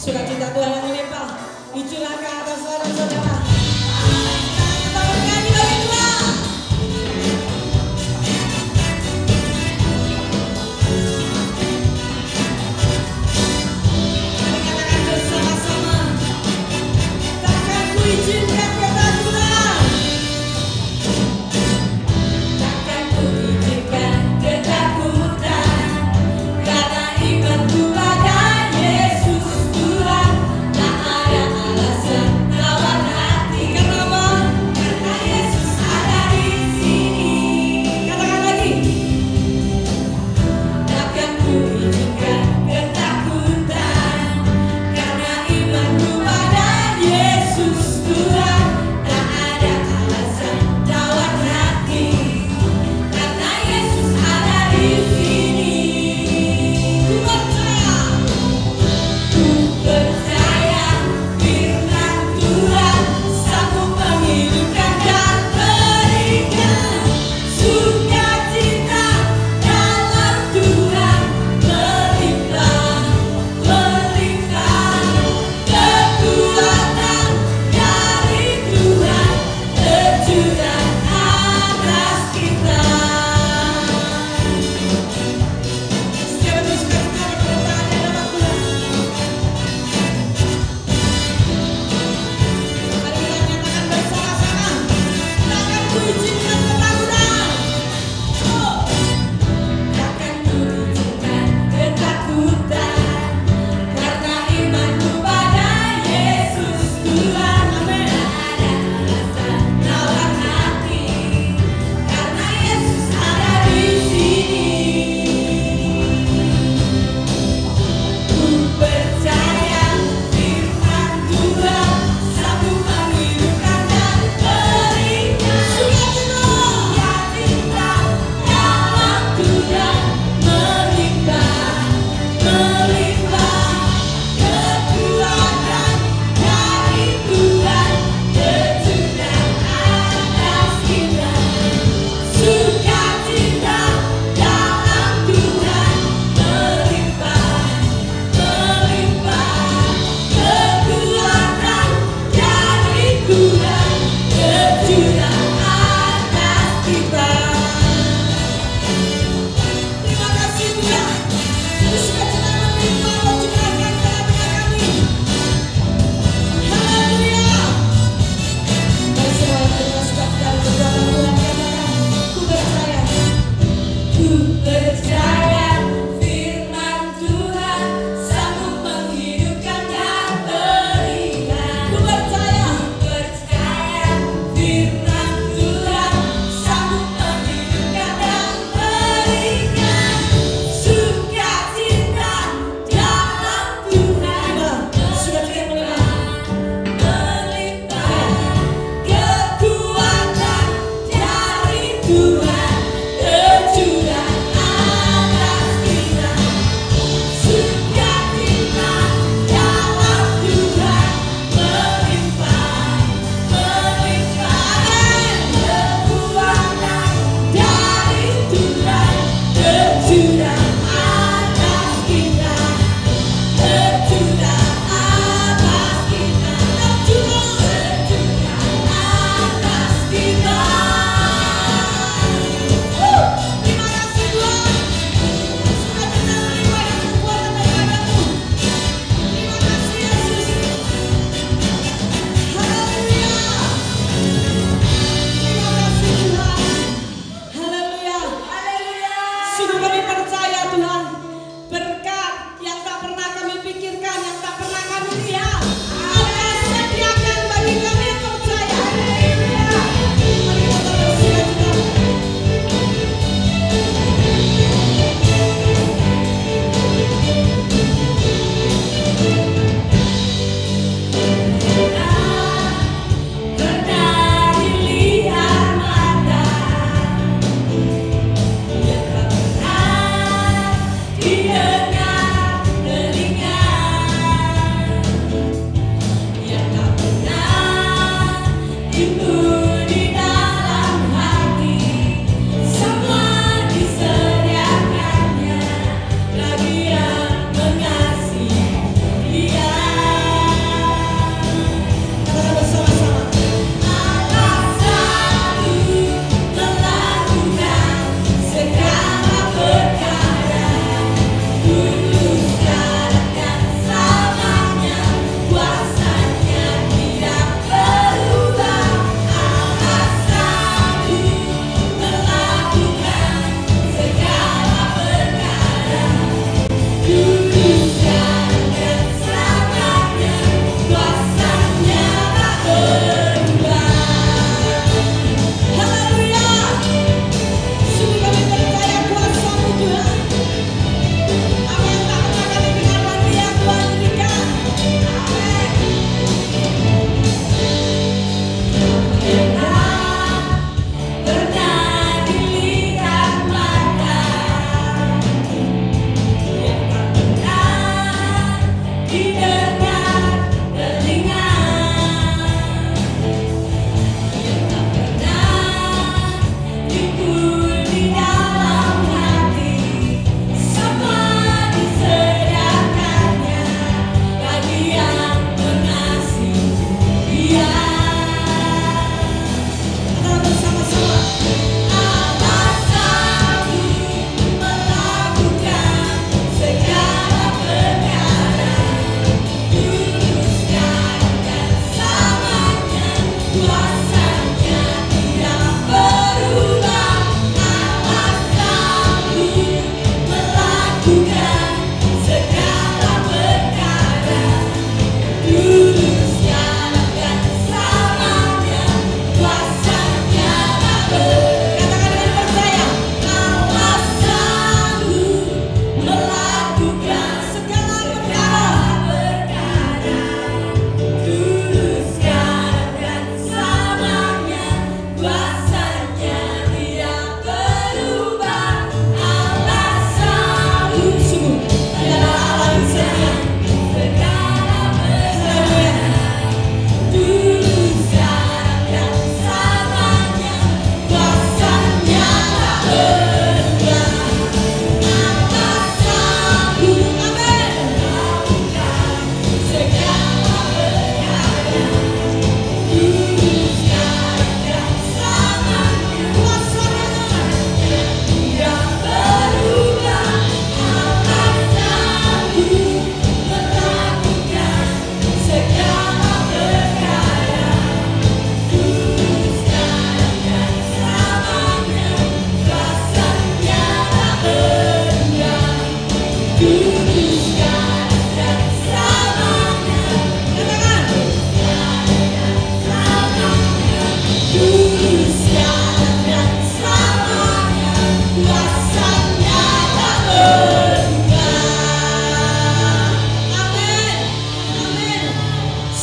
Sukacita Tuhan yang melimpah dicurahkan atas saudara-saudara. Tangan kami bagi Tuhan. Mari katakan bersama-sama, takkan ku izinkan ketakutan. Takkan ku izinkan ketakutan, karena imanku pada Yesus Tuhan. Tak ada alasan lawan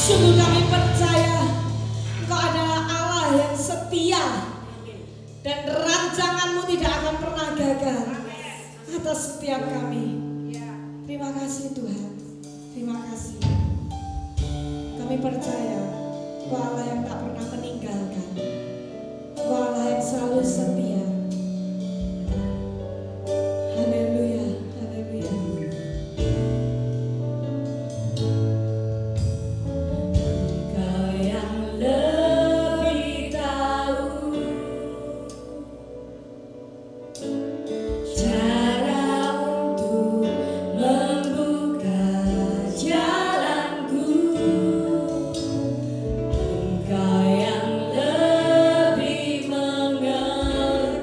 Sungguh kami percaya Engkau adalah Allah yang setia dan rancanganmu tidak akan pernah gagal atas setiap kami. Terima kasih Tuhan, terima kasih. Kami percaya Engkau Allah yang tak pernah meninggalkan, Engkau Allah yang selalu setia. Haleluya, haleluya. Engkau yang lebih tahu cara untuk membuka jalanku. Engkau yang lebih mengerti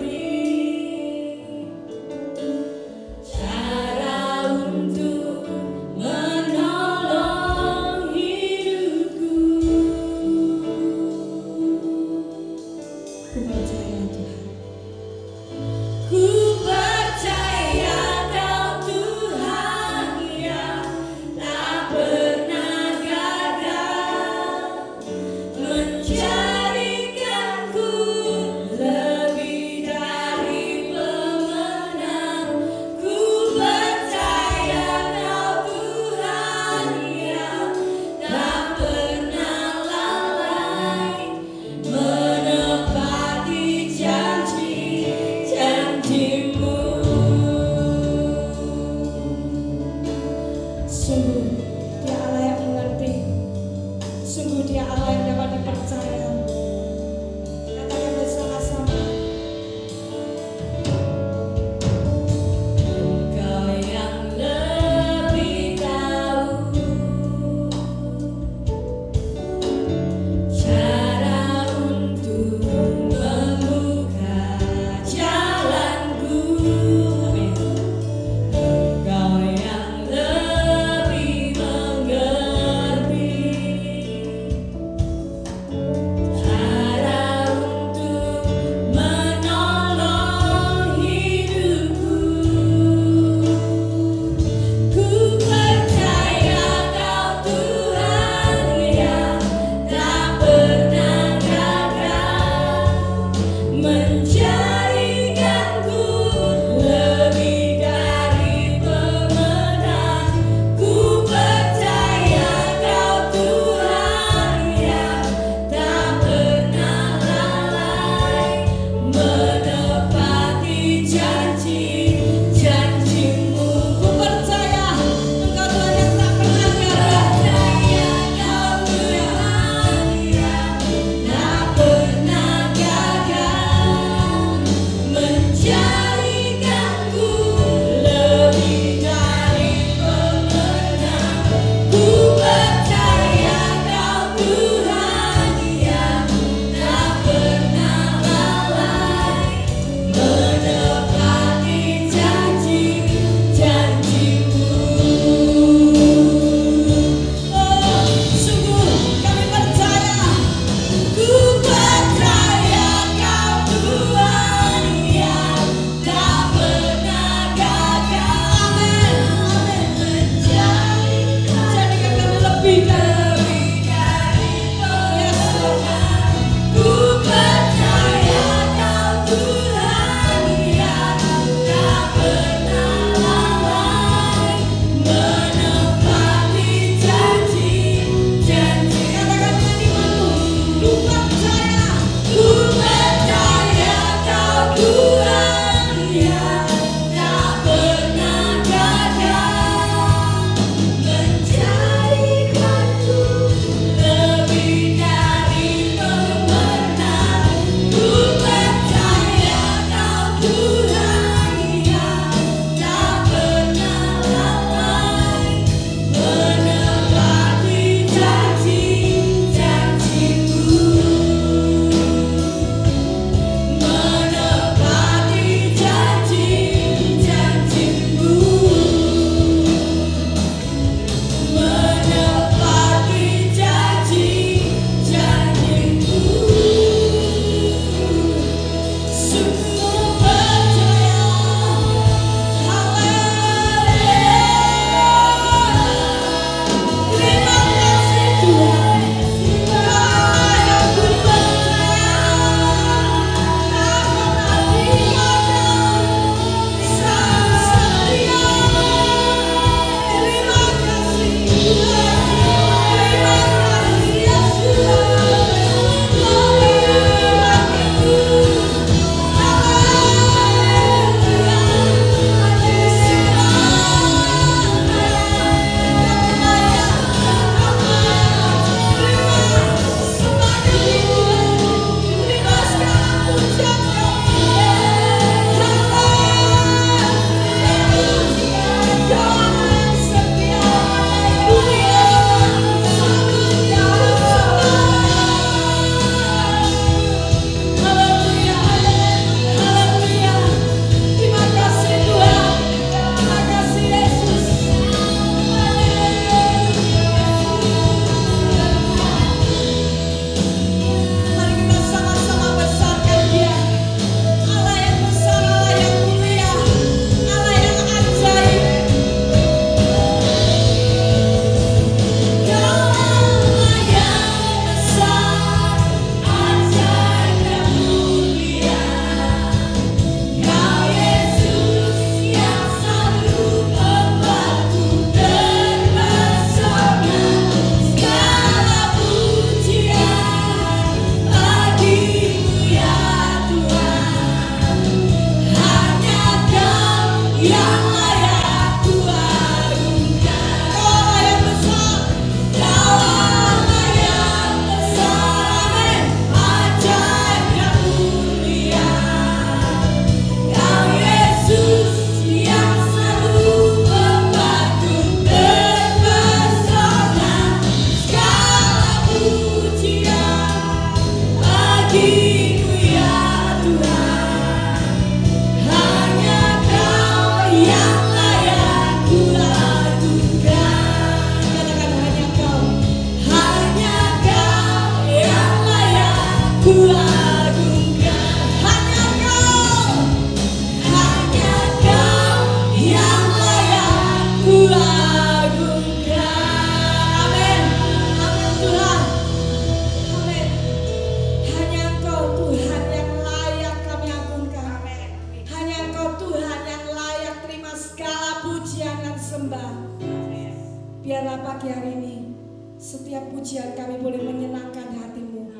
setiap pujian kami boleh menyenangkan hati-Mu.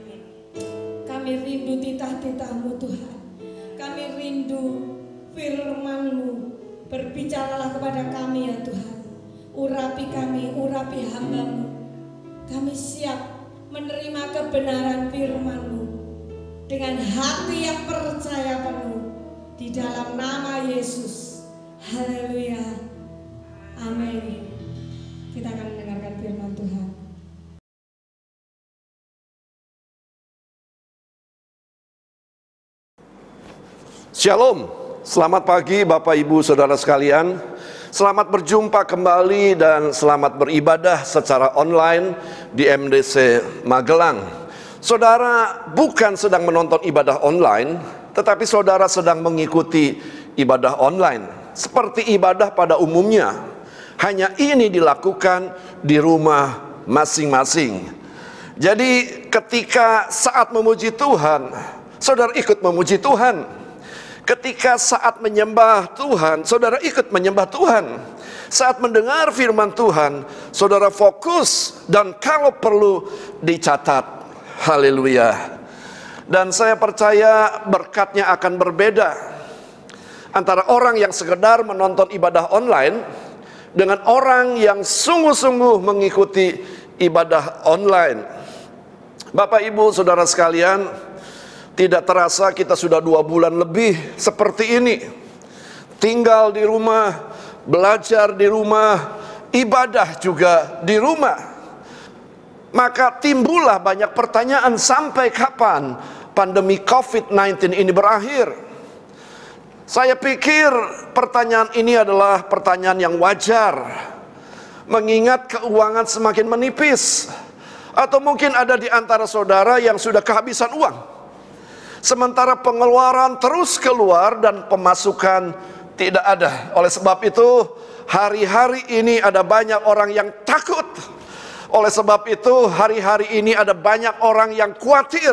Kami rindu titah-titah-Mu Tuhan. Kami rindu firman-Mu. Berbicaralah kepada kami ya Tuhan. Urapi kami, urapi hamba-Mu. Kami siap menerima kebenaran firman-Mu dengan hati yang percaya penuh di dalam nama Yesus. Haleluya. Amin. Kita akan mendengarkan firman Tuhan. Shalom, selamat pagi Bapak Ibu Saudara sekalian. Selamat berjumpa kembali dan selamat beribadah secara online di MDC Magelang. Saudara bukan sedang menonton ibadah online, tetapi saudara sedang mengikuti ibadah online seperti ibadah pada umumnya. Hanya ini dilakukan di rumah masing-masing. Jadi ketika saat memuji Tuhan, saudara ikut memuji Tuhan. Ketika saat menyembah Tuhan, saudara ikut menyembah Tuhan. Saat mendengar firman Tuhan, saudara fokus dan kalau perlu dicatat. Haleluya. Dan saya percaya berkatnya akan berbeda antara orang yang sekedar menonton ibadah online dengan orang yang sungguh-sungguh mengikuti ibadah online. Bapak Ibu Saudara sekalian, tidak terasa kita sudah 2 bulan lebih seperti ini. Tinggal di rumah, belajar di rumah, ibadah juga di rumah. Maka timbullah banyak pertanyaan, sampai kapan pandemi COVID-19 ini berakhir? Saya pikir pertanyaan ini adalah pertanyaan yang wajar, mengingat keuangan semakin menipis. Atau mungkin ada di antara saudara yang sudah kehabisan uang, sementara pengeluaran terus keluar dan pemasukan tidak ada. Oleh sebab itu, hari-hari ini ada banyak orang yang takut. Oleh sebab itu, hari-hari ini ada banyak orang yang khawatir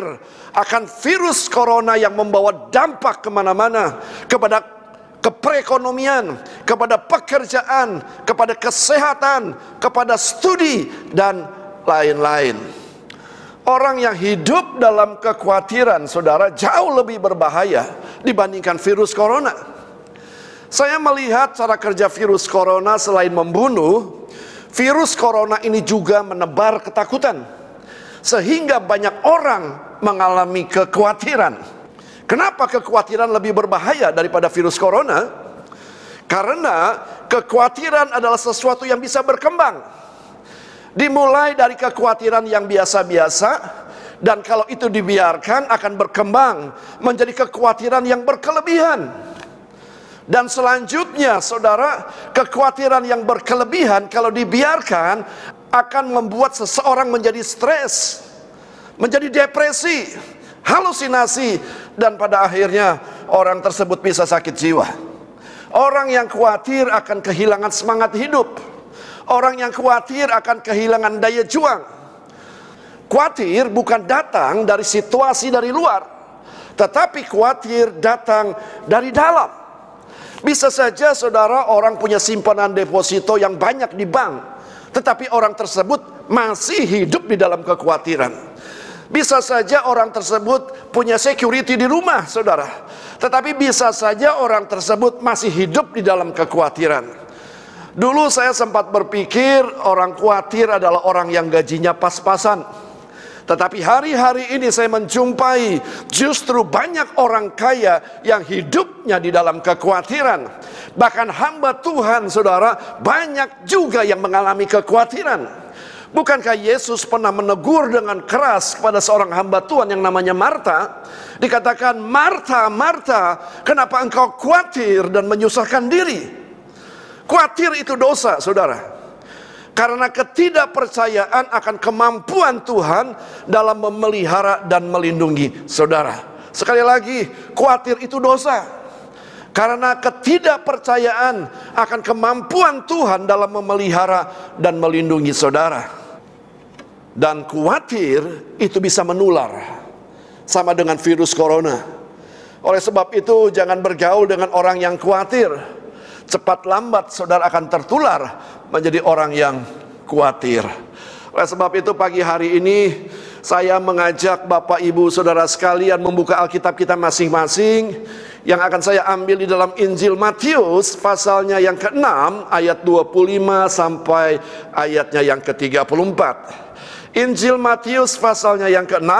akan virus corona yang membawa dampak kemana-mana, kepada keperekonomian, kepada pekerjaan, kepada kesehatan, kepada studi, dan lain-lain. Orang yang hidup dalam kekhawatiran, saudara, jauh lebih berbahaya dibandingkan virus corona. Saya melihat cara kerja virus corona selain membunuh, virus corona ini juga menebar ketakutan, sehingga banyak orang mengalami kekhawatiran. Kenapa kekhawatiran lebih berbahaya daripada virus corona? Karena kekhawatiran adalah sesuatu yang bisa berkembang. Dimulai dari kekhawatiran yang biasa-biasa, dan kalau itu dibiarkan akan berkembang menjadi kekhawatiran yang berkelebihan. Dan selanjutnya, saudara, kekhawatiran yang berkelebihan kalau dibiarkan akan membuat seseorang menjadi stres, menjadi depresi, halusinasi, dan pada akhirnya orang tersebut bisa sakit jiwa. Orang yang khawatir akan kehilangan semangat hidup. Orang yang khawatir akan kehilangan daya juang. Khawatir bukan datang dari situasi dari luar, tetapi khawatir datang dari dalam. Bisa saja saudara orang punya simpanan deposito yang banyak di bank, tetapi orang tersebut masih hidup di dalam kekhawatiran. Bisa saja orang tersebut punya security di rumah, saudara, tetapi bisa saja orang tersebut masih hidup di dalam kekhawatiran. Dulu saya sempat berpikir orang khawatir adalah orang yang gajinya pas-pasan. Tetapi hari-hari ini saya menjumpai justru banyak orang kaya yang hidupnya di dalam kekhawatiran. Bahkan hamba Tuhan, saudara, banyak juga yang mengalami kekhawatiran. Bukankah Yesus pernah menegur dengan keras kepada seorang hamba Tuhan yang namanya Marta? Dikatakan, "Marta, Marta, kenapa engkau khawatir dan menyusahkan diri?" Khawatir itu dosa, saudara. Karena ketidakpercayaan akan kemampuan Tuhan dalam memelihara dan melindungi saudara. Sekali lagi, khawatir itu dosa. Karena ketidakpercayaan akan kemampuan Tuhan dalam memelihara dan melindungi saudara. Dan khawatir itu bisa menular, sama dengan virus corona. Oleh sebab itu, jangan bergaul dengan orang yang khawatir. Cepat lambat saudara akan tertular menjadi orang yang khawatir. Oleh sebab itu pagi hari ini saya mengajak Bapak Ibu Saudara sekalian membuka Alkitab kita masing-masing, yang akan saya ambil di dalam Injil Matius pasalnya yang ke-6 ayat 25 sampai ayatnya yang ke-34. Injil Matius pasalnya yang ke-6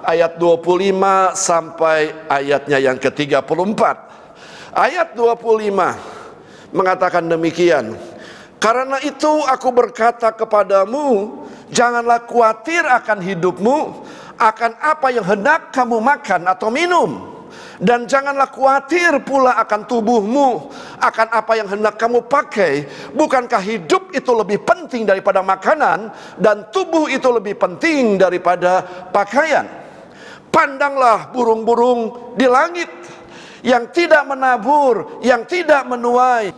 ayat 25 sampai ayatnya yang ke-34. Ayat 25 mengatakan demikian. Karena itu aku berkata kepadamu, janganlah khawatir akan hidupmu, akan apa yang hendak kamu makan atau minum. Dan janganlah khawatir pula akan tubuhmu, akan apa yang hendak kamu pakai. Bukankah hidup itu lebih penting daripada makanan, dan tubuh itu lebih penting daripada pakaian? Pandanglah burung-burung di langit, yang tidak menabur, yang tidak menuai,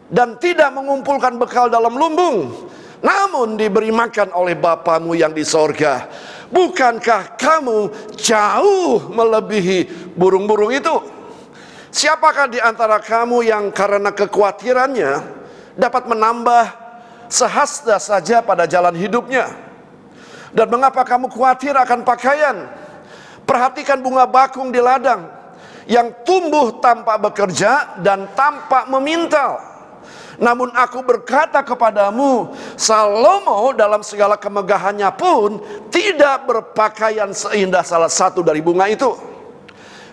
dan tidak mengumpulkan bekal dalam lumbung, namun diberi makan oleh Bapamu yang di sorga. Bukankah kamu jauh melebihi burung-burung itu? Siapakah di antara kamu yang karena kekhawatirannya dapat menambah sehasta saja pada jalan hidupnya? Dan mengapa kamu khawatir akan pakaian? Perhatikan bunga bakung di ladang, yang tumbuh tanpa bekerja dan tanpa memintal. Namun aku berkata kepadamu, Salomo dalam segala kemegahannya pun tidak berpakaian seindah salah satu dari bunga itu.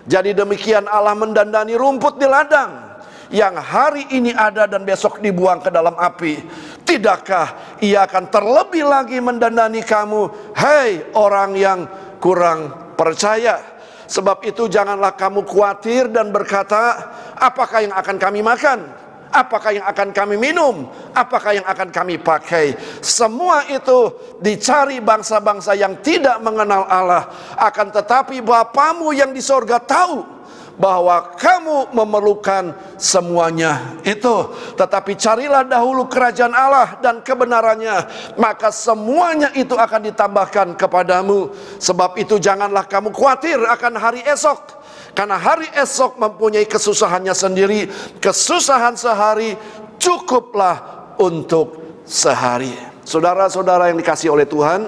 Jadi demikian Allah mendandani rumput di ladang, yang hari ini ada dan besok dibuang ke dalam api. Tidakkah Ia akan terlebih lagi mendandani kamu, hei orang yang kurang percaya? Sebab itu janganlah kamu khawatir dan berkata, apakah yang akan kami makan? Apakah yang akan kami minum? Apakah yang akan kami pakai? Semua itu dicari bangsa-bangsa yang tidak mengenal Allah. Akan tetapi Bapamu yang di sorga tahu bahwa kamu memerlukan semuanya itu. Tetapi carilah dahulu kerajaan Allah dan kebenarannya, maka semuanya itu akan ditambahkan kepadamu. Sebab itu janganlah kamu khawatir akan hari esok, karena hari esok mempunyai kesusahannya sendiri. Kesusahan sehari cukuplah untuk sehari. Saudara-saudara yang dikasihi oleh Tuhan,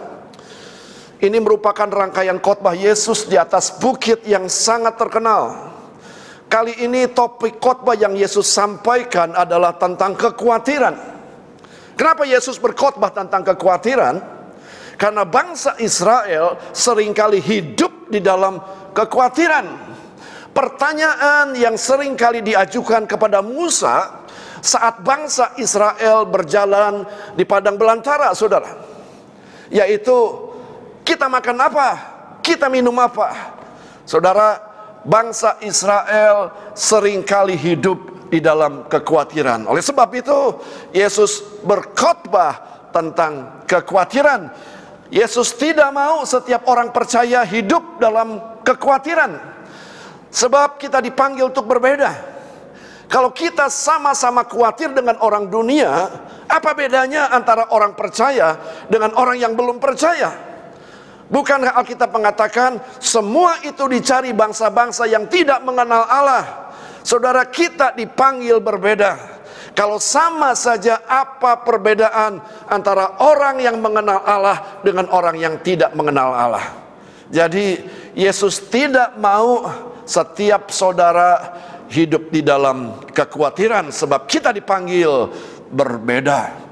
ini merupakan rangkaian khotbah Yesus di atas bukit yang sangat terkenal. Kali ini topik khotbah yang Yesus sampaikan adalah tentang kekhawatiran. Kenapa Yesus berkhotbah tentang kekhawatiran? Karena bangsa Israel seringkali hidup di dalam kekhawatiran. Pertanyaan yang sering kali diajukan kepada Musa saat bangsa Israel berjalan di padang belantara, saudara, yaitu kita makan apa? Kita minum apa? Saudara, bangsa Israel sering kali hidup di dalam kekhawatiran. Oleh sebab itu Yesus berkhotbah tentang kekhawatiran. Yesus tidak mau setiap orang percaya hidup dalam kekhawatiran. Sebab kita dipanggil untuk berbeda. Kalau kita sama-sama khawatir dengan orang dunia, apa bedanya antara orang percaya dengan orang yang belum percaya? Bukankah Alkitab mengatakan semua itu dicari bangsa-bangsa yang tidak mengenal Allah? Saudara, kita dipanggil berbeda. Kalau sama saja, apa perbedaan antara orang yang mengenal Allah dengan orang yang tidak mengenal Allah? Jadi Yesus tidak mau setiap saudara hidup di dalam kekhawatiran, sebab kita dipanggil berbeda.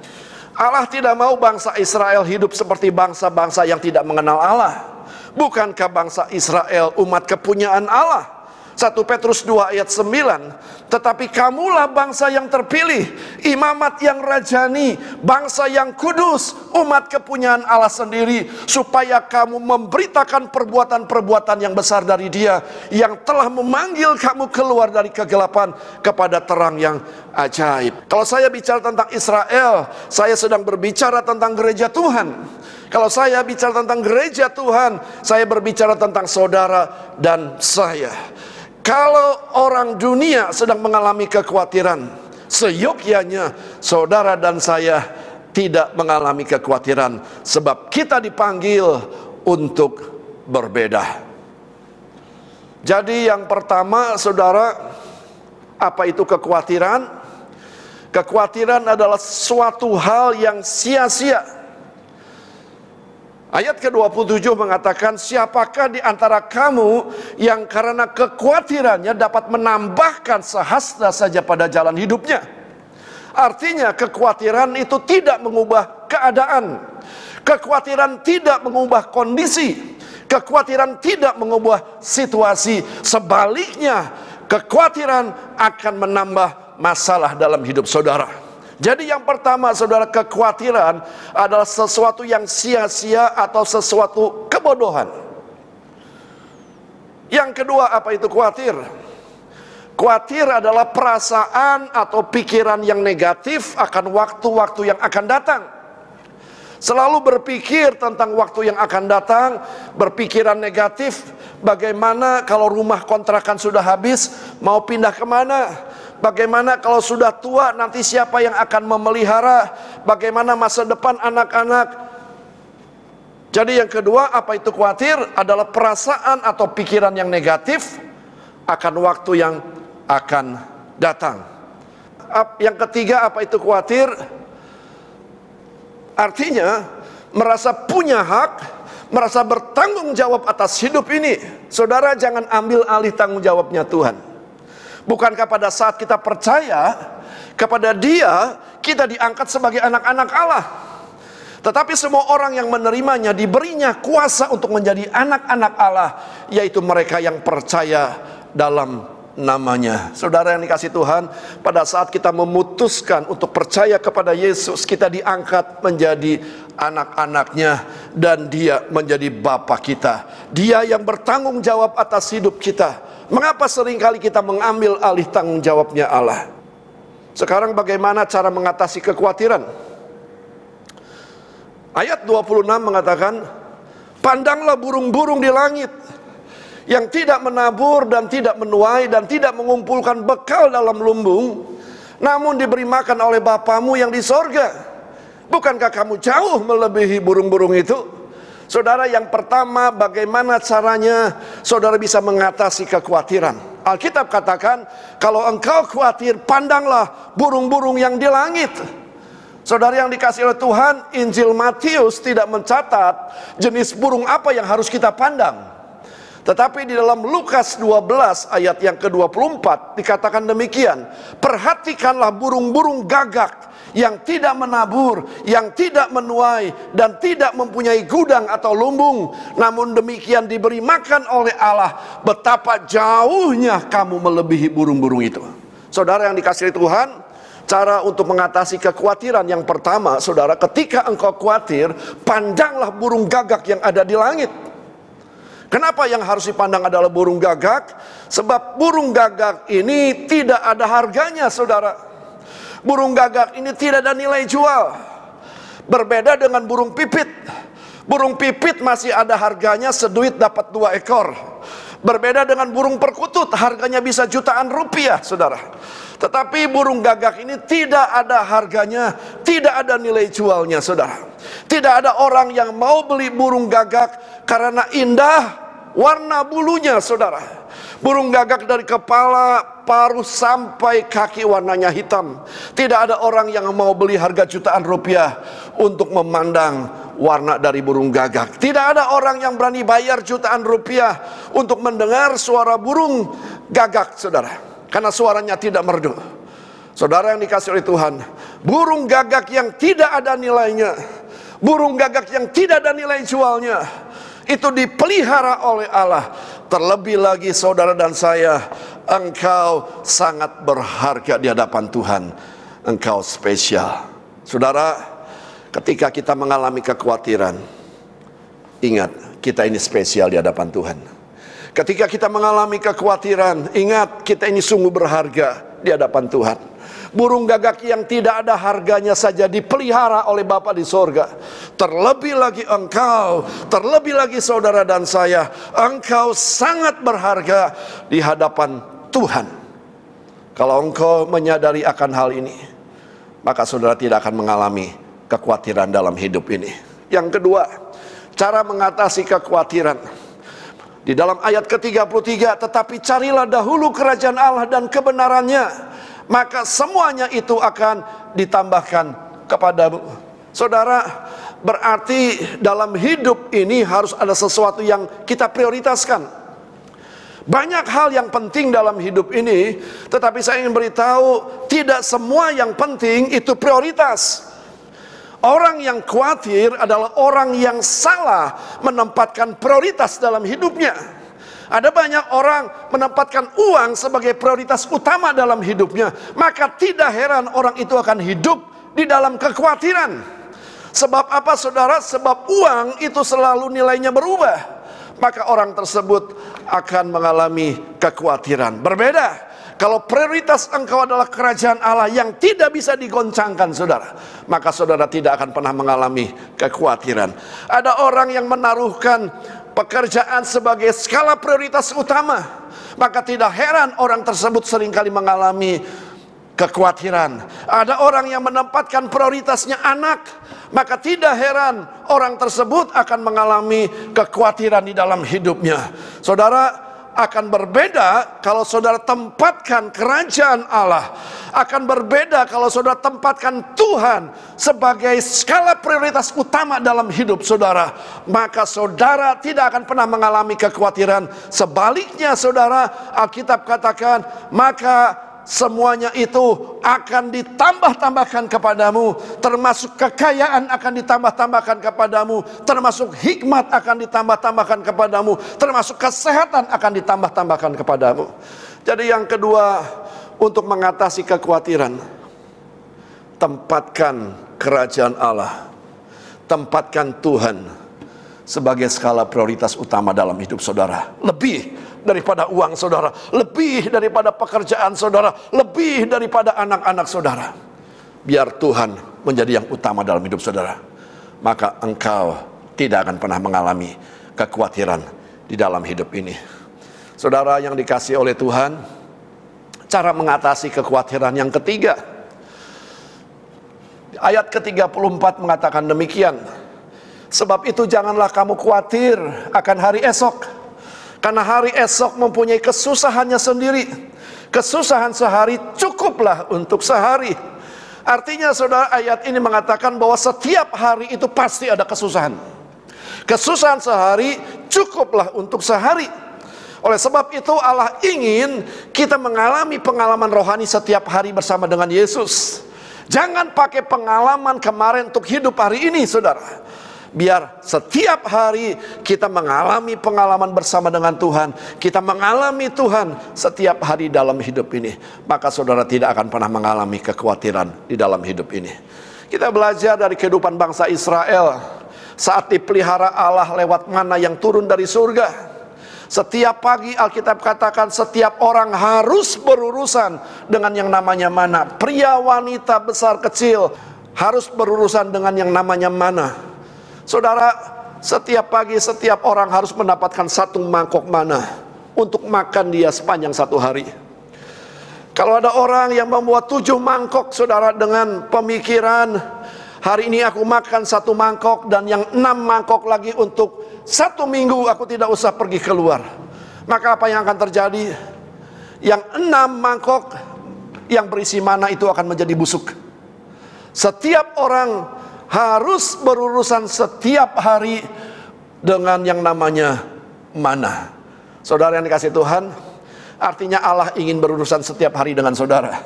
Allah tidak mau bangsa Israel hidup seperti bangsa-bangsa yang tidak mengenal Allah. Bukankah bangsa Israel umat kepunyaan Allah? 1 Petrus 2 ayat 9. Tetapi kamulah bangsa yang terpilih, imamat yang rajani, bangsa yang kudus, umat kepunyaan Allah sendiri, supaya kamu memberitakan perbuatan-perbuatan yang besar dari Dia yang telah memanggil kamu keluar dari kegelapan kepada terang yang ajaib. Kalau saya bicara tentang Israel, saya sedang berbicara tentang gereja Tuhan. Kalau saya bicara tentang gereja Tuhan, saya berbicara tentang saudara dan saya. Kalau orang dunia sedang mengalami kekhawatiran, seyogyanya saudara dan saya tidak mengalami kekhawatiran, sebab kita dipanggil untuk berbeda. Jadi yang pertama, saudara, apa itu kekhawatiran? Kekhawatiran adalah suatu hal yang sia-sia. Ayat ke-27 mengatakan, siapakah di antara kamu yang karena kekhawatirannya dapat menambahkan sehasta saja pada jalan hidupnya? Artinya kekhawatiran itu tidak mengubah keadaan. Kekhawatiran tidak mengubah kondisi. Kekhawatiran tidak mengubah situasi. Sebaliknya, kekhawatiran akan menambah masalah dalam hidup saudara. Jadi yang pertama saudara, kekhawatiran adalah sesuatu yang sia-sia atau sesuatu kebodohan. Yang kedua, apa itu khawatir? Khawatir adalah perasaan atau pikiran yang negatif akan waktu-waktu yang akan datang. Selalu berpikir tentang waktu yang akan datang, berpikiran negatif. Bagaimana kalau rumah kontrakan sudah habis, mau pindah kemana? Bagaimana kalau sudah tua, nanti siapa yang akan memelihara? Bagaimana masa depan anak-anak? Jadi yang kedua, apa itu khawatir? Adalah perasaan atau pikiran yang negatif akan waktu yang akan datang. Yang ketiga, apa itu khawatir? Artinya merasa punya hak, merasa bertanggung jawab atas hidup ini. Saudara, jangan ambil alih tanggung jawabnya Tuhan. Bukankah pada saat kita percaya kepada Dia, kita diangkat sebagai anak-anak Allah? Tetapi semua orang yang menerimanya diberinya kuasa untuk menjadi anak-anak Allah, yaitu mereka yang percaya dalam namanya. Saudara yang dikasihi Tuhan, pada saat kita memutuskan untuk percaya kepada Yesus, kita diangkat menjadi anak-anaknya, dan Dia menjadi Bapa kita. Dia yang bertanggung jawab atas hidup kita. Mengapa seringkali kita mengambil alih tanggung jawabnya Allah? Sekarang bagaimana cara mengatasi kekhawatiran? Ayat 26 mengatakan, pandanglah burung-burung di langit, yang tidak menabur dan tidak menuai dan tidak mengumpulkan bekal dalam lumbung, namun diberi makan oleh Bapamu yang di sorga. Bukankah kamu jauh melebihi burung-burung itu? Saudara, yang pertama, bagaimana caranya saudara bisa mengatasi kekhawatiran? Alkitab katakan, kalau engkau khawatir, pandanglah burung-burung yang di langit. Saudara yang dikasihi oleh Tuhan, Injil Matius tidak mencatat jenis burung apa yang harus kita pandang. Tetapi di dalam Lukas 12 ayat yang ke-24 dikatakan demikian, perhatikanlah burung-burung gagak yang tidak menabur, yang tidak menuai, dan tidak mempunyai gudang atau lumbung, namun demikian diberi makan oleh Allah. Betapa jauhnya kamu melebihi burung-burung itu. Saudara yang dikasihi Tuhan, cara untuk mengatasi kekhawatiran yang pertama, saudara, ketika engkau khawatir, pandanglah burung gagak yang ada di langit. Kenapa yang harus dipandang adalah burung gagak? Sebab burung gagak ini tidak ada harganya, saudara. Burung gagak ini tidak ada nilai jual. Berbeda dengan burung pipit. Burung pipit masih ada harganya, seduit dapat 2 ekor. Berbeda dengan burung perkutut, harganya bisa jutaan rupiah, saudara. Tetapi burung gagak ini tidak ada harganya, tidak ada nilai jualnya, saudara. Tidak ada orang yang mau beli burung gagak karena indah warna bulunya, saudara. Burung gagak dari kepala, paruh sampai kaki warnanya hitam. Tidak ada orang yang mau beli harga jutaan rupiah untuk memandang warna dari burung gagak. Tidak ada orang yang berani bayar jutaan rupiah untuk mendengar suara burung gagak, saudara. Karena suaranya tidak merdu. Saudara yang dikasihi oleh Tuhan, burung gagak yang tidak ada nilainya, burung gagak yang tidak ada nilai jualnya, itu dipelihara oleh Allah. Terlebih lagi saudara dan saya, engkau sangat berharga di hadapan Tuhan. Engkau spesial. Saudara, ketika kita mengalami kekhawatiran, ingat, kita ini spesial di hadapan Tuhan. Ketika kita mengalami kekhawatiran, ingat, kita ini sungguh berharga di hadapan Tuhan. Burung gagak yang tidak ada harganya saja dipelihara oleh Bapa di sorga. Terlebih lagi engkau, terlebih lagi saudara dan saya, engkau sangat berharga di hadapan Tuhan. Kalau engkau menyadari akan hal ini, maka saudara tidak akan mengalami kekhawatiran dalam hidup ini. Yang kedua, cara mengatasi kekhawatiran. Di dalam ayat ke-33, tetapi carilah dahulu kerajaan Allah dan kebenarannya, maka semuanya itu akan ditambahkan kepadamu. Saudara, berarti dalam hidup ini harus ada sesuatu yang kita prioritaskan. Banyak hal yang penting dalam hidup ini, tetapi saya ingin beritahu, tidak semua yang penting itu prioritas. Orang yang khawatir adalah orang yang salah menempatkan prioritas dalam hidupnya. Ada banyak orang menempatkan uang sebagai prioritas utama dalam hidupnya, maka tidak heran orang itu akan hidup di dalam kekhawatiran. Sebab apa saudara? Sebab uang itu selalu nilainya berubah, maka orang tersebut akan mengalami kekhawatiran. Berbeda kalau prioritas engkau adalah kerajaan Allah yang tidak bisa digoncangkan saudara, maka saudara tidak akan pernah mengalami kekhawatiran. Ada orang yang menaruhkan pekerjaan sebagai skala prioritas utama, maka tidak heran orang tersebut seringkali mengalami kekhawatiran. Ada orang yang menempatkan prioritasnya anak, maka tidak heran orang tersebut akan mengalami kekhawatiran di dalam hidupnya. Saudara, akan berbeda kalau saudara tempatkan kerajaan Allah. Akan berbeda kalau saudara tempatkan Tuhan sebagai skala prioritas utama dalam hidup saudara. Maka saudara tidak akan pernah mengalami kekhawatiran. Sebaliknya saudara, Alkitab katakan, maka semuanya itu akan ditambah-tambahkan kepadamu, termasuk kekayaan akan ditambah-tambahkan kepadamu, termasuk hikmat akan ditambah-tambahkan kepadamu, termasuk kesehatan akan ditambah-tambahkan kepadamu. Jadi yang kedua, untuk mengatasi kekhawatiran, tempatkan kerajaan Allah, tempatkan Tuhan sebagai skala prioritas utama dalam hidup saudara. Lebih daripada uang saudara, lebih daripada pekerjaan saudara, lebih daripada anak-anak saudara. Biar Tuhan menjadi yang utama dalam hidup saudara, maka engkau tidak akan pernah mengalami kekhawatiran di dalam hidup ini. Saudara yang dikasihi oleh Tuhan, cara mengatasi kekhawatiran yang ketiga, ayat ke-34 mengatakan demikian. Sebab itu janganlah kamu khawatir akan hari esok, karena hari esok mempunyai kesusahannya sendiri. Kesusahan sehari cukuplah untuk sehari. Artinya saudara, ayat ini mengatakan bahwa setiap hari itu pasti ada kesusahan. Kesusahan sehari cukuplah untuk sehari. Oleh sebab itu Allah ingin kita mengalami pengalaman rohani setiap hari bersama dengan Yesus. Jangan pakai pengalaman kemarin untuk hidup hari ini saudara. Biar setiap hari kita mengalami pengalaman bersama dengan Tuhan. Kita mengalami Tuhan setiap hari dalam hidup ini. Maka saudara tidak akan pernah mengalami kekhawatiran di dalam hidup ini. Kita belajar dari kehidupan bangsa Israel saat dipelihara Allah lewat mana yang turun dari surga. Setiap pagi Alkitab katakan setiap orang harus berurusan dengan yang namanya mana. Pria, wanita, besar, kecil harus berurusan dengan yang namanya mana. Saudara, setiap pagi setiap orang harus mendapatkan satu mangkok mana untuk makan dia sepanjang satu hari. Kalau ada orang yang membuat 7 mangkok saudara dengan pemikiran, hari ini aku makan 1 mangkok dan yang 6 mangkok lagi untuk 1 minggu aku tidak usah pergi keluar. Maka apa yang akan terjadi? Yang 6 mangkok yang berisi mana itu akan menjadi busuk. Setiap orang harus berurusan setiap hari dengan yang namanya mana. Saudara yang dikasihi Tuhan, artinya Allah ingin berurusan setiap hari dengan saudara.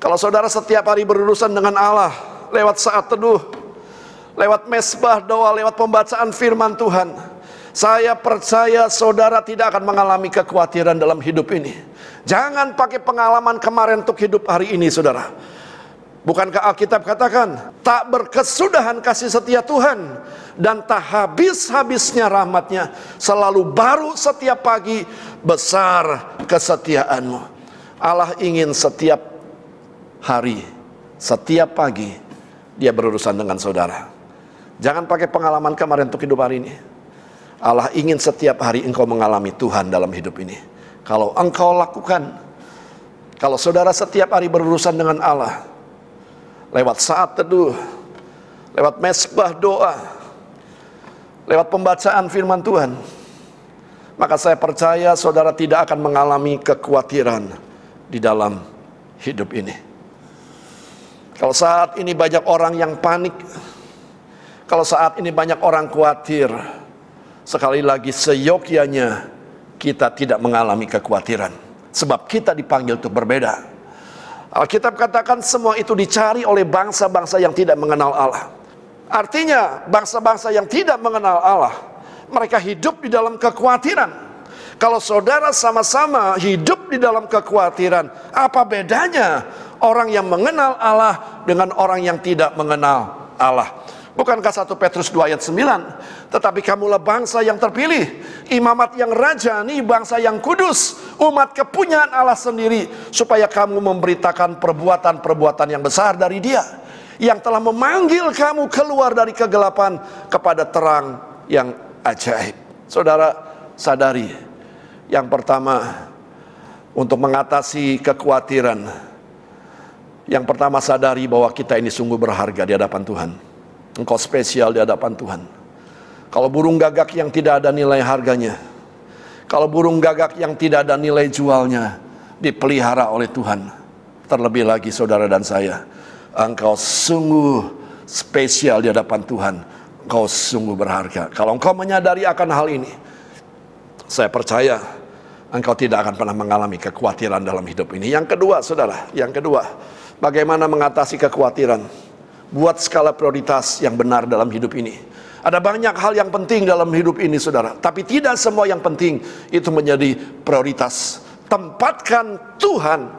Kalau saudara setiap hari berurusan dengan Allah lewat saat teduh, lewat mesbah doa, lewat pembacaan firman Tuhan, saya percaya saudara tidak akan mengalami kekhawatiran dalam hidup ini. Jangan pakai pengalaman kemarin untuk hidup hari ini saudara. Bukankah Alkitab katakan, tak berkesudahan kasih setia Tuhan, dan tak habis-habisnya rahmatnya, selalu baru setiap pagi, besar kesetiaanmu. Allah ingin setiap hari, setiap pagi, dia berurusan dengan saudara. Jangan pakai pengalaman kemarin untuk hidup hari ini. Allah ingin setiap hari engkau mengalami Tuhan dalam hidup ini. Kalau engkau lakukan, kalau saudara setiap hari berurusan dengan Allah, lewat saat teduh, lewat mesbah doa, lewat pembacaan firman Tuhan, maka saya percaya saudara tidak akan mengalami kekhawatiran di dalam hidup ini. Kalau saat ini banyak orang yang panik, Kalau saat ini banyak orang khawatir, sekali lagi seyogyanya kita tidak mengalami kekhawatiran, sebab kita dipanggil untuk berbeda. Alkitab katakan semua itu dicari oleh bangsa-bangsa yang tidak mengenal Allah. Artinya bangsa-bangsa yang tidak mengenal Allah, mereka hidup di dalam kekhawatiran. Kalau saudara sama-sama hidup di dalam kekhawatiran, apa bedanya orang yang mengenal Allah dengan orang yang tidak mengenal Allah? Bukankah 1 Petrus 2 ayat 9? Tetapi kamulah bangsa yang terpilih, imamat yang rajani, bangsa yang kudus, umat kepunyaan Allah sendiri, supaya kamu memberitakan perbuatan-perbuatan yang besar dari Dia, yang telah memanggil kamu keluar dari kegelapan kepada terang yang ajaib. Saudara sadari, yang pertama, untuk mengatasi kekhawatiran, yang pertama sadari bahwa kita ini sungguh berharga di hadapan Tuhan. Engkau spesial di hadapan Tuhan. Kalau burung gagak yang tidak ada nilai harganya, kalau burung gagak yang tidak ada nilai jualnya, dipelihara oleh Tuhan, terlebih lagi saudara dan saya, engkau sungguh spesial di hadapan Tuhan. Engkau sungguh berharga. Kalau engkau menyadari akan hal ini, saya percaya engkau tidak akan pernah mengalami kekhawatiran dalam hidup ini. Yang kedua, saudara, yang kedua, bagaimana mengatasi kekhawatiran? Buat skala prioritas yang benar dalam hidup ini. Ada banyak hal yang penting dalam hidup ini, saudara, tapi tidak semua yang penting itu menjadi prioritas. Tempatkan Tuhan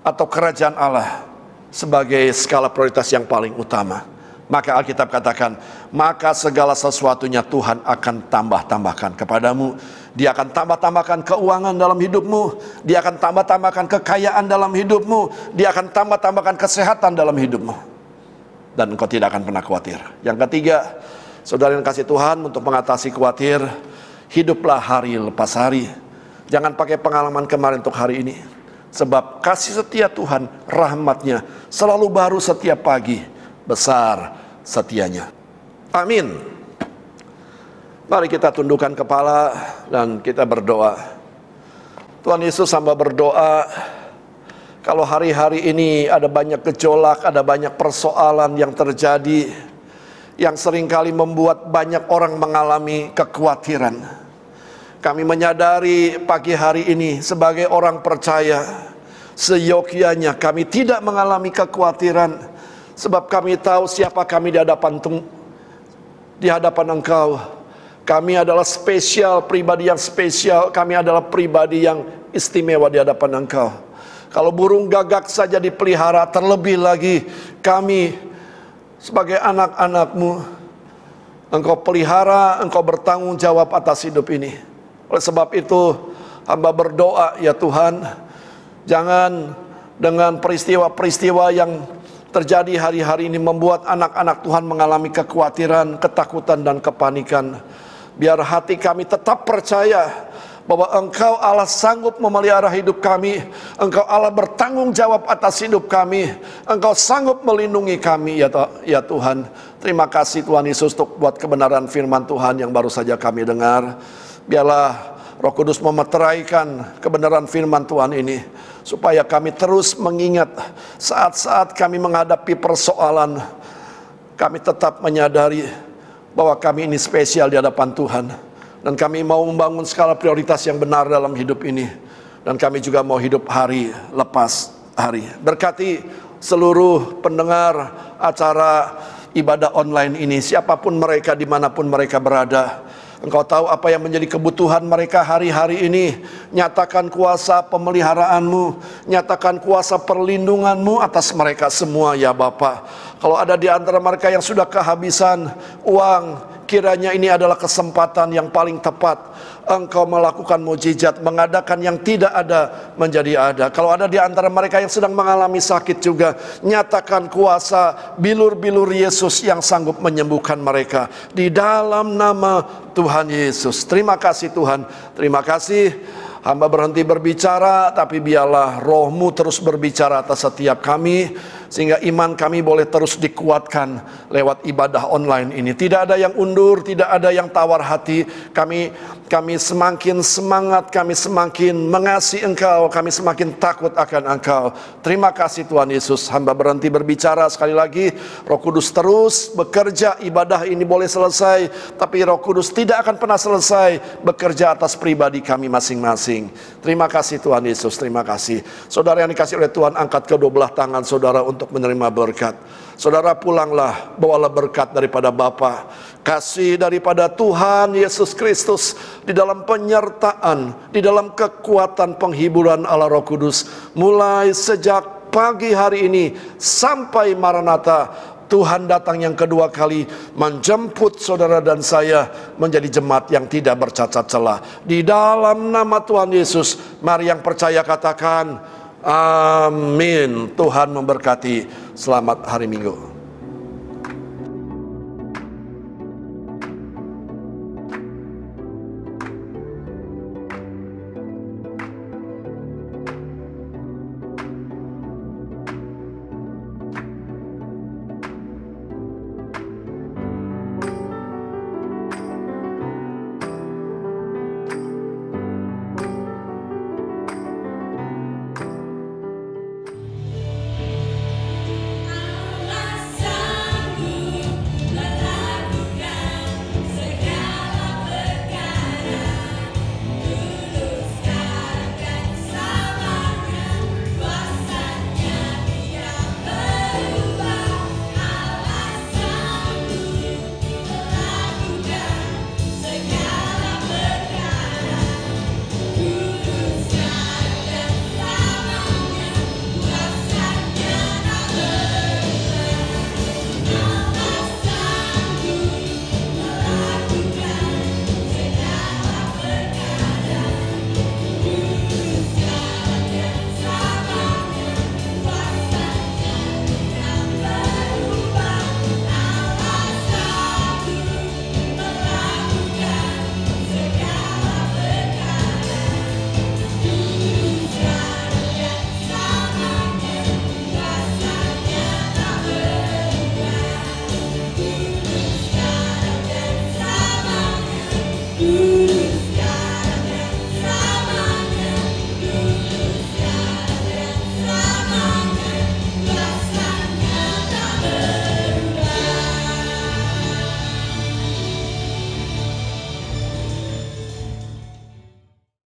atau kerajaan Allah sebagai skala prioritas yang paling utama. Maka Alkitab katakan, maka segala sesuatunya Tuhan akan tambah-tambahkan kepadamu. Dia akan tambah-tambahkan keuangan dalam hidupmu. Dia akan tambah-tambahkan kekayaan dalam hidupmu. Dia akan tambah-tambahkan kesehatan dalam hidupmu. Dan engkau tidak akan pernah khawatir. Yang ketiga, saudara yang kasih Tuhan, untuk mengatasi khawatir, hiduplah hari lepas hari. Jangan pakai pengalaman kemarin untuk hari ini. Sebab kasih setia Tuhan, rahmatnya selalu baru setiap pagi. Besar setianya. Amin. Mari kita tundukkan kepala dan kita berdoa. Tuhan Yesus, hamba berdoa, kalau hari-hari ini ada banyak gejolak, ada banyak persoalan yang terjadi, yang seringkali membuat banyak orang mengalami kekhawatiran. Kami menyadari pagi hari ini sebagai orang percaya, seyogyanya kami tidak mengalami kekhawatiran, sebab kami tahu siapa kami di hadapan Engkau. Kami adalah spesial, pribadi yang spesial. Kami adalah pribadi yang istimewa di hadapan Engkau. Kalau burung gagak saja dipelihara, terlebih lagi kami sebagai anak-anak-Mu. Engkau pelihara, Engkau bertanggung jawab atas hidup ini. Oleh sebab itu, hamba berdoa, ya Tuhan, jangan dengan peristiwa-peristiwa yang terjadi hari-hari ini membuat anak-anak Tuhan mengalami kekhawatiran, ketakutan, dan kepanikan. Biar hati kami tetap percaya bahwa Engkau Allah sanggup memelihara hidup kami. Engkau Allah bertanggung jawab atas hidup kami. Engkau sanggup melindungi kami, ya Tuhan. Terima kasih Tuhan Yesus untuk buat kebenaran firman Tuhan yang baru saja kami dengar. Biarlah Roh Kudus memeteraikan kebenaran firman Tuhan ini, supaya kami terus mengingat saat-saat kami menghadapi persoalan, kami tetap menyadari bahwa kami ini spesial di hadapan Tuhan. Dan kami mau membangun skala prioritas yang benar dalam hidup ini. Dan kami juga mau hidup hari lepas hari. Berkati seluruh pendengar acara ibadah online ini, siapapun mereka, dimanapun mereka berada. Engkau tahu apa yang menjadi kebutuhan mereka hari-hari ini. Nyatakan kuasa pemeliharaanmu, nyatakan kuasa perlindunganmu atas mereka semua, ya Bapa. Kalau ada di antara mereka yang sudah kehabisan uang, kiranya ini adalah kesempatan yang paling tepat Engkau melakukan mujizat, mengadakan yang tidak ada menjadi ada. Kalau ada di antara mereka yang sedang mengalami sakit juga, nyatakan kuasa bilur-bilur Yesus yang sanggup menyembuhkan mereka di dalam nama Tuhan Yesus. Terima kasih Tuhan, terima kasih. Hamba berhenti berbicara, tapi biarlah Roh-Mu terus berbicara atas setiap kami, sehingga iman kami boleh terus dikuatkan lewat ibadah online ini. Tidak ada yang undur, tidak ada yang tawar hati. Kami kami semakin semangat, kami semakin mengasihi Engkau, kami semakin takut akan Engkau. Terima kasih Tuhan Yesus. Hamba berhenti berbicara sekali lagi. Roh Kudus terus bekerja, ibadah ini boleh selesai, tapi Roh Kudus tidak akan pernah selesai bekerja atas pribadi kami masing-masing. Terima kasih Tuhan Yesus, terima kasih. Saudara yang dikasihi oleh Tuhan, angkat kedua belah tangan saudara untuk menerima berkat. Saudara pulanglah, bawalah berkat daripada Bapa, kasih daripada Tuhan Yesus Kristus, di dalam penyertaan, di dalam kekuatan penghiburan Allah Roh Kudus, mulai sejak pagi hari ini sampai Maranatha. Tuhan datang yang kedua kali menjemput saudara dan saya menjadi jemaat yang tidak bercacat celah. Di dalam nama Tuhan Yesus, mari yang percaya katakan amin. Tuhan memberkati. Selamat hari Minggu.